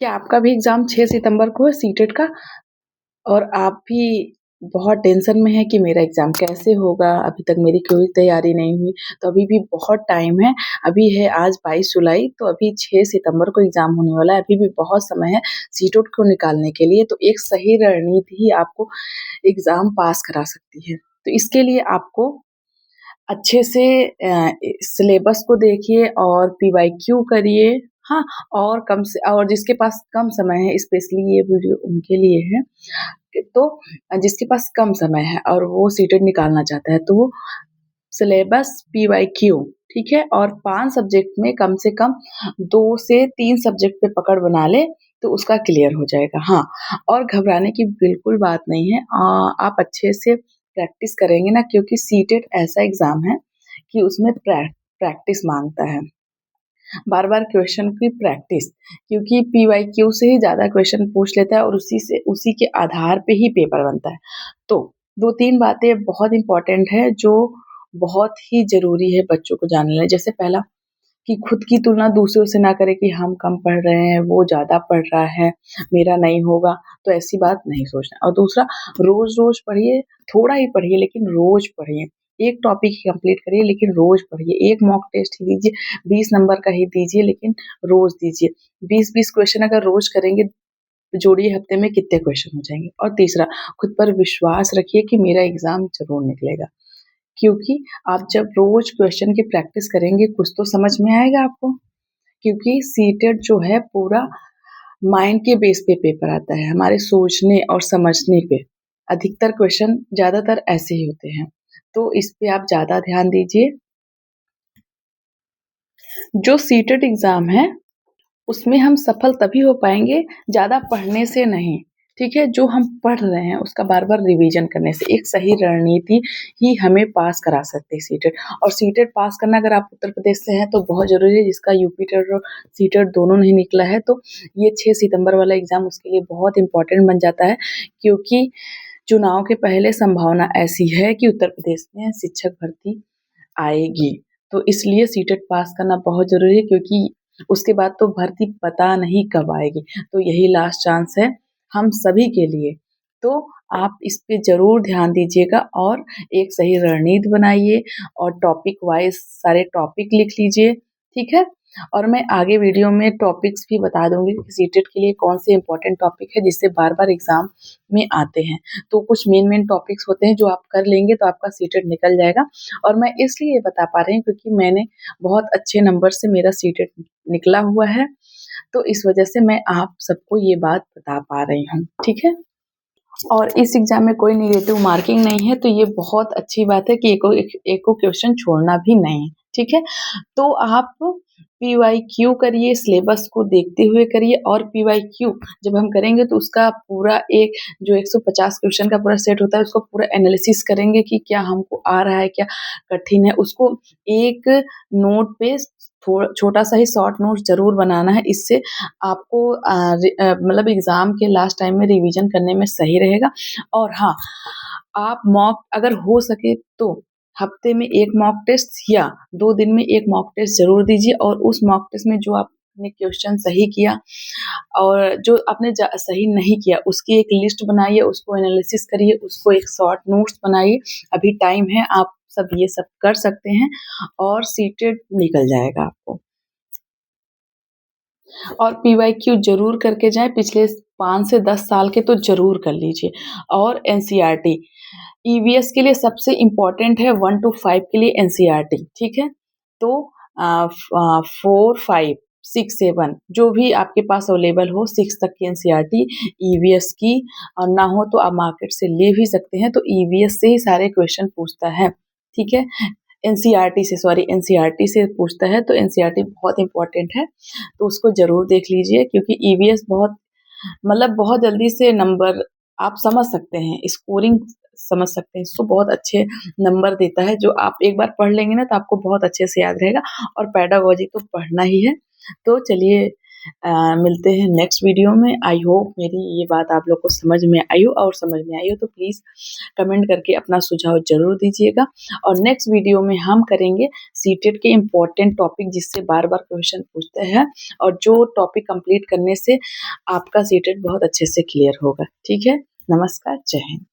क्या आपका भी एग्ज़ाम 6 सितंबर को है सीटेट का और आप भी बहुत टेंशन में हैं कि मेरा एग्ज़ाम कैसे होगा? अभी तक मेरी कोई तैयारी नहीं हुई, तो अभी भी बहुत टाइम है। अभी है आज 22 जुलाई, तो अभी 6 सितंबर को एग्ज़ाम होने वाला है। अभी भी बहुत समय है सीटेट को निकालने के लिए, तो एक सही रणनीति ही आपको एग्ज़ाम पास करा सकती है। तो इसके लिए आपको अच्छे से सिलेबस को देखिए और पीवाईक्यू करिए, हाँ? और जिसके पास कम समय है, स्पेशली ये वीडियो उनके लिए है, तो जिसके पास कम समय है और वो सीटेट निकालना चाहता है, तो वो सिलेबस पीवाईक्यू, ठीक है? और 5 सब्जेक्ट में कम से कम 2 से 3 सब्जेक्ट पे पकड़ बना ले, तो उसका क्लियर हो जाएगा। हाँ, और घबराने की बिल्कुल बात नहीं है। आप अच्छे से प्रैक्टिस करेंगे ना, क्योंकि सीटेट ऐसा एग्ज़ाम है कि उसमें प्रैक्टिस माँगता है। बार-बार क्वेश्चन की प्रैक्टिस, क्योंकि पीवाईक्यू से ही ज़्यादा क्वेश्चन पूछ लेता है और उसी के आधार पे ही पेपर बनता है। तो 2-3 बातें बहुत इम्पोर्टेंट है जो बहुत ही ज़रूरी है बच्चों को जान लेना। जैसे पहला कि खुद की तुलना दूसरों से ना करें कि हम कम पढ़ रहे हैं, वो ज़्यादा पढ़ रहा है, मेरा नहीं होगा, तो ऐसी बात नहीं सोचना। और दूसरा, रोज़-रोज़ पढ़िए, थोड़ा ही पढ़िए लेकिन रोज़ पढ़िए। एक टॉपिक ही कंप्लीट करिए लेकिन रोज़ पढ़िए। एक मॉक टेस्ट ही दीजिए, 20 नंबर का ही दीजिए लेकिन रोज़ दीजिए। 20-20 क्वेश्चन अगर रोज़ करेंगे, जोड़िए हफ्ते में कितने क्वेश्चन हो जाएँगे। और तीसरा, खुद पर विश्वास रखिए कि मेरा एग्ज़ाम ज़रूर निकलेगा। क्योंकि आप जब रोज़ क्वेश्चन की प्रैक्टिस करेंगे, कुछ तो समझ में आएगा आपको। क्योंकि सीटेट जो है पूरा माइंड के बेस पे पेपर आता है, हमारे सोचने और समझने पे। अधिकतर क्वेश्चन ज़्यादातर ऐसे ही होते हैं, तो इस पे आप ज़्यादा ध्यान दीजिए। जो सीटेट एग्ज़ाम है, उसमें हम सफल तभी हो पाएँगे ज़्यादा पढ़ने से नहीं, ठीक है? जो हम पढ़ रहे हैं उसका बार-बार रिवीजन करने से। एक सही रणनीति ही हमें पास करा सकती है सीटेट। और सीटेट पास करना, अगर आप उत्तर प्रदेश से हैं तो बहुत ज़रूरी है, जिसका यूपी टेट और सीटेट दोनों नहीं निकला है, तो ये 6 सितंबर वाला एग्ज़ाम उसके लिए बहुत इम्पोर्टेंट बन जाता है, क्योंकि चुनाव के पहले संभावना ऐसी है कि उत्तर प्रदेश में शिक्षक भर्ती आएगी। तो इसलिए सीटेट पास करना बहुत ज़रूरी है, क्योंकि उसके बाद तो भर्ती पता नहीं कब आएगी। तो यही लास्ट चांस है हम सभी के लिए। तो आप इस पे ज़रूर ध्यान दीजिएगा और एक सही रणनीति बनाइए और टॉपिक वाइज़ सारे टॉपिक लिख लीजिए, ठीक है? और मैं आगे वीडियो में टॉपिक्स भी बता दूँगी कि सीटेट के लिए कौन से इम्पोर्टेंट टॉपिक है जिससे बार-बार एग्ज़ाम में आते हैं। तो कुछ मेन टॉपिक्स होते हैं जो आप कर लेंगे तो आपका सीटेट निकल जाएगा। और मैं इसलिए बता पा रही हूँ क्योंकि मैंने बहुत अच्छे नंबर से मेरा सीटेट निकला हुआ है, तो इस वजह से मैं आप सबको ये बात बता पा रही हूँ, ठीक है? और इस एग्ज़ाम में कोई नेगेटिव मार्किंग नहीं है, तो ये बहुत अच्छी बात है कि एको क्वेश्चन छोड़ना भी नहीं है, ठीक है? तो आप पीवाईक्यू करिए, सिलेबस को देखते हुए करिए। और पीवाईक्यू जब हम करेंगे तो उसका पूरा एक जो 150 क्वेश्चन का पूरा सेट होता है, उसको पूरा एनालिसिस करेंगे कि क्या हमको आ रहा है, क्या कठिन है। उसको एक नोट पे छोटा-सा ही शॉर्ट नोट ज़रूर बनाना है। इससे आपको मतलब एग्ज़ाम के लास्ट टाइम में रिवीजन करने में सही रहेगा। और हाँ, आप मॉक अगर हो सके तो हफ्ते में 1 मॉक टेस्ट या 2 दिन में 1 मॉक टेस्ट ज़रूर दीजिए। और उस मॉक टेस्ट में जो आपने क्वेश्चन सही किया और जो आपने सही नहीं किया, उसकी एक लिस्ट बनाइए, उसको एनालिसिस करिए, उसको एक शॉर्ट नोट्स बनाइए। अभी टाइम है, आप सब ये सब कर सकते हैं और सीटेट निकल जाएगा आपको। और पीवाईक्यू ज़रूर करके जाएँ, पिछले 5 से 10 साल के तो ज़रूर कर लीजिए। और एनसीईआरटी, ईवीएस के लिए सबसे इम्पोर्टेंट है 1 टू 5 के लिए एनसीईआरटी, ठीक है? तो 4, 5, 6, 7 जो भी आपके पास अवेलेबल हो, 6 तक की एनसीईआरटी ईवीएस की, और ना हो तो आप मार्केट से ले भी सकते हैं, तो ईवीएस से ही सारे क्वेश्चन पूछता है, ठीक है? एनसीईआरटी से पूछता है, तो एनसीईआरटी बहुत इम्पोर्टेंट है, तो उसको ज़रूर देख लीजिए, क्योंकि ईवीएस बहुत मतलब बहुत जल्दी से नंबर आप समझ सकते हैं, स्कोरिंग समझ सकते हैं, इसको बहुत अच्छे नंबर देता है, जो आप एक बार पढ़ लेंगे ना तो आपको बहुत अच्छे से याद रहेगा। और पेडागॉजी तो पढ़ना ही है। तो चलिए, मिलते हैं नेक्स्ट वीडियो में। आई होप मेरी ये बात आप लोग को समझ में आई हो, और समझ में आई हो तो प्लीज़ कमेंट करके अपना सुझाव ज़रूर दीजिएगा। और नेक्स्ट वीडियो में हम करेंगे सीटेट के इम्पोर्टेंट टॉपिक जिससे बार-बार क्वेश्चन पूछते हैं, और जो टॉपिक कंप्लीट करने से आपका सीटेट बहुत अच्छे से क्लियर होगा। ठीक है? नमस्कार, जय हिंद।